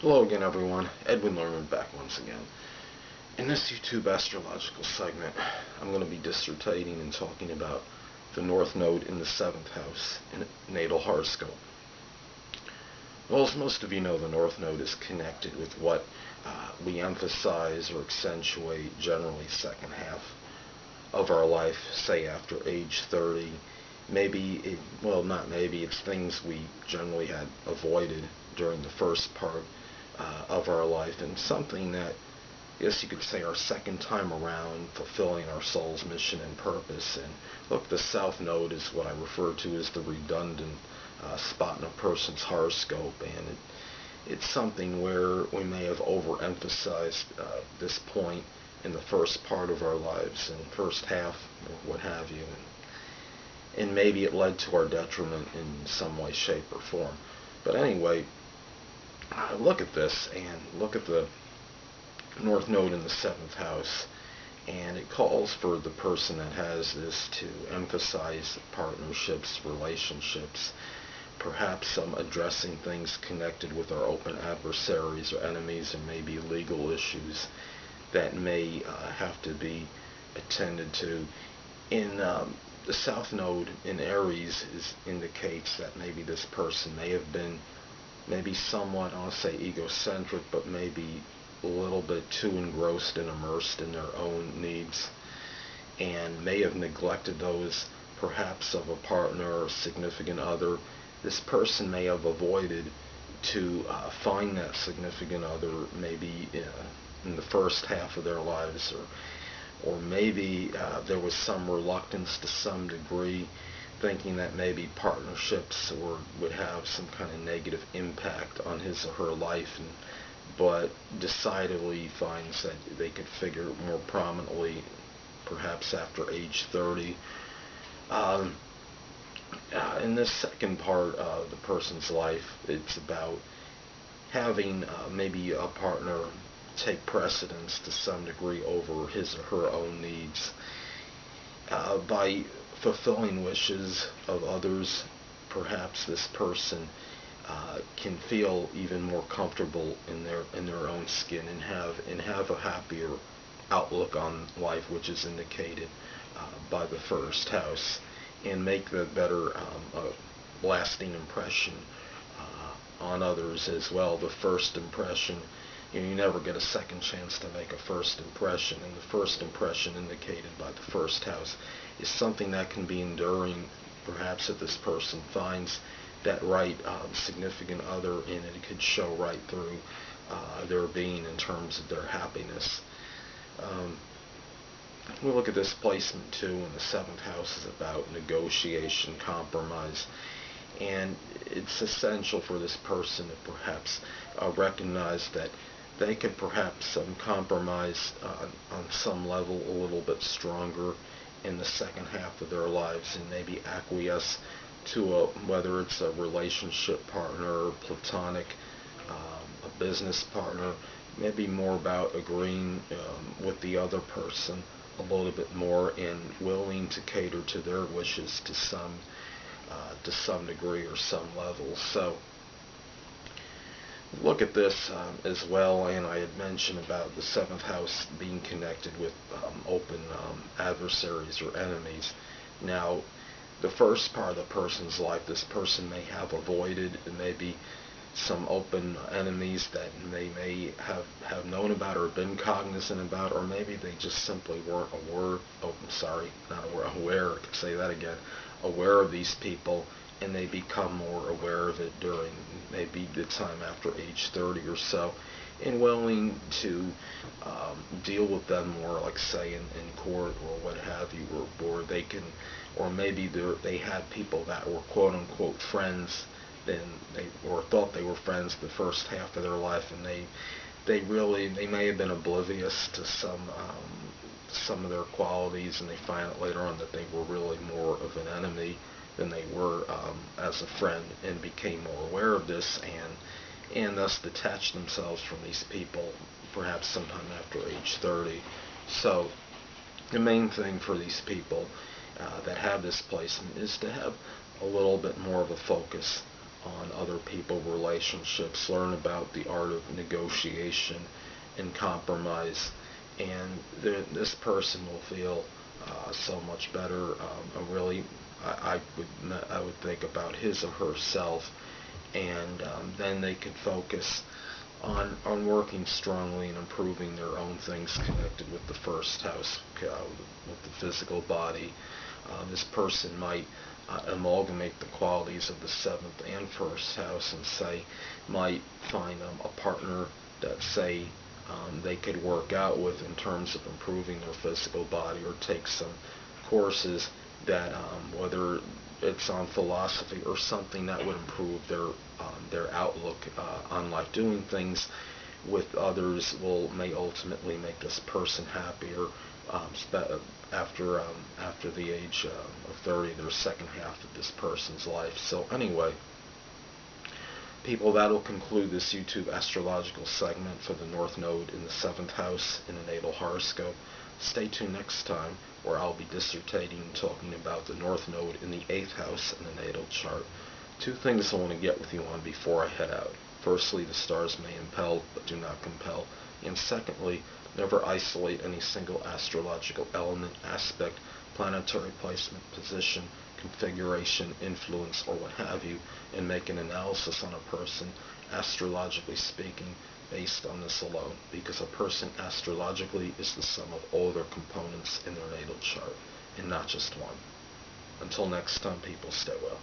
Hello again, everyone. Edwin Learnard back once again. In this YouTube astrological segment, I'm going to be dissertating and talking about the North Node in the 7th house in natal horoscope. Well, as most of you know, the North Node is connected with what we emphasize or accentuate generally second half of our life, say after age 30. Not maybe, it's things we generally had avoided during the first part of our life, and something that, I guess you could say, our second time around fulfilling our soul's mission and purpose. And look, the South Node is what I refer to as the redundant spot in a person's horoscope, and it's something where we may have overemphasized this point in the first part of our lives, and first half, or what have you, and maybe it led to our detriment in some way, shape, or form. But anyway, look at this, and look at the North Node in the 7th house, and it calls for the person that has this to emphasize partnerships, relationships, perhaps some addressing things connected with our open adversaries or enemies, and maybe legal issues that may have to be attended to. In the South Node in Aries indicates that maybe this person may have been maybe somewhat, I'll say egocentric, but maybe a little bit too engrossed and immersed in their own needs, and may have neglected those perhaps of a partner or significant other. This person may have avoided to find that significant other maybe in the first half of their lives, or maybe there was some reluctance to some degree, thinking that maybe partnerships would have some kind of negative impact on his or her life, but decidedly finds that they could figure more prominently perhaps after age 30. In this second part of the person's life, it's about having maybe a partner take precedence to some degree over his or her own needs by fulfilling wishes of others. Perhaps this person can feel even more comfortable in their own skin, and have a happier outlook on life, which is indicated by the first house, and make the better lasting impression on others as well. The first impression, you never get a second chance to make a first impression, and the first impression indicated by the first house is something that can be enduring. Perhaps if this person finds that right significant other, and it could show right through their being in terms of their happiness. We look at this placement too, and the 7th house is about negotiation, compromise, and it's essential for this person to perhaps recognize that they could perhaps compromise on some level a little bit stronger in the second half of their lives, and maybe acquiesce to whether it's a relationship partner, platonic, a business partner, maybe more about agreeing with the other person a little bit more, and willing to cater to their wishes to some degree or some level. So look at this as well, and I had mentioned about the 7th house being connected with open adversaries or enemies. Now, the first part of the person's life, this person may have avoided maybe some open enemies that they may have known about or been cognizant about, or maybe they just simply weren't aware. Aware. I could say that again. Aware of these people, and they become more aware of it during maybe the time after age 30 or so, and willing to deal with them more, like say in court or what have you, or they can, or maybe they had people that were quote unquote friends, then or thought they were friends the first half of their life, and they may have been oblivious to some of their qualities, and they find out later on that they were really more of an enemy than they were as a friend, and became more aware of this, and thus detached themselves from these people perhaps sometime after age 30. So the main thing for these people that have this placement is to have a little bit more of a focus on other people relationships, learn about the art of negotiation and compromise, and this person will feel so much better. I would think about his or herself, and then they could focus on working strongly and improving their own things connected with the first house, with the physical body. This person might amalgamate the qualities of the seventh and first house, and might find a partner that they could work out with in terms of improving their physical body, or take some courses that whether it's on philosophy or something that would improve their outlook on life. Doing things with others may ultimately make this person happier after the age of 30, their second half of this person's life. So anyway, people, that'll conclude this YouTube astrological segment for the North Node in the 7th house in the natal horoscope. Stay tuned next time, where I'll be dissertating and talking about the North Node in the 8th house in the natal chart. Two things I want to get with you on before I head out. Firstly, the stars may impel, but do not compel. And secondly, never isolate any single astrological element, aspect, planetary placement, position, configuration, influence, or what have you, and make an analysis on a person, astrologically speaking, based on this alone, because a person astrologically is the sum of all their components in their natal chart, and not just one. Until next time, people, stay well.